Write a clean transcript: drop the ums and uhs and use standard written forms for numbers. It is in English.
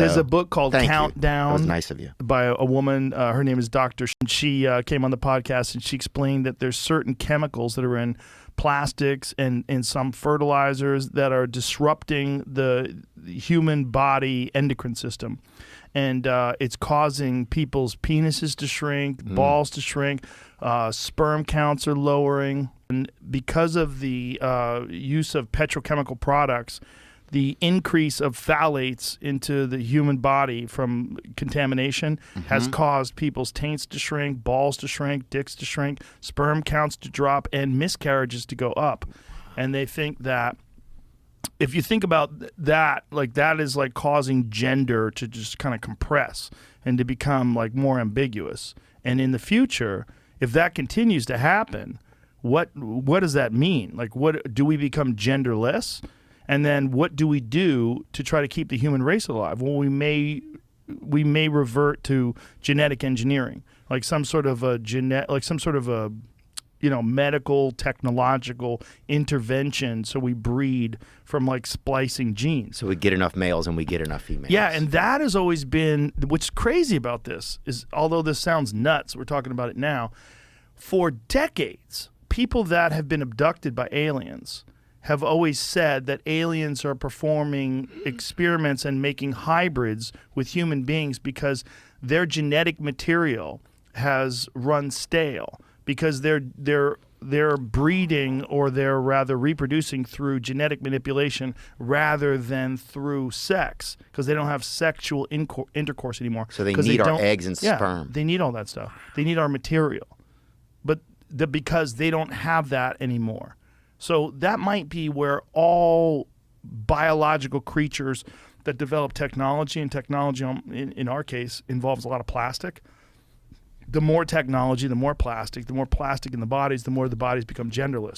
There's a book called Countdown. That was nice of you. By a woman. Her name is Dr. She came on the podcast and she explained that there's certain chemicals that are in plastics and in some fertilizers that are disrupting the human body endocrine system. And it's causing people's penises to shrink, balls to shrink, sperm counts are lowering. And because of the use of petrochemical products, the increase of phthalates into the human body from contamination has caused people's taints to shrink, balls to shrink, dicks to shrink, sperm counts to drop, and miscarriages to go up. And they think that if you think about that, like that is like causing gender to just kind of compress and to become like more ambiguous. And in the future, if that continues to happen, what does that mean? Like, what do we become genderless? And then what do we do to try to keep the human race alive? Well, we may revert to genetic engineering, like some sort of a medical technological intervention. So we breed from like splicing genes. So we get enough males and we get enough females. Yeah, and that has always been what's crazy about this is, although this sounds nuts, we're talking about it now. For decades, people that have been abducted by aliens have always said that aliens are performing experiments and making hybrids with human beings because their genetic material has run stale, because they're breeding, or they're rather reproducing through genetic manipulation rather than through sex, because they don't have sexual intercourse anymore. So they need our eggs and sperm. They need all that stuff. They need our material. But because they don't have that anymore. So that might be where all biological creatures that develop technology, and technology in our case involves a lot of plastic. The more technology, the more plastic in the bodies, the more the bodies become genderless.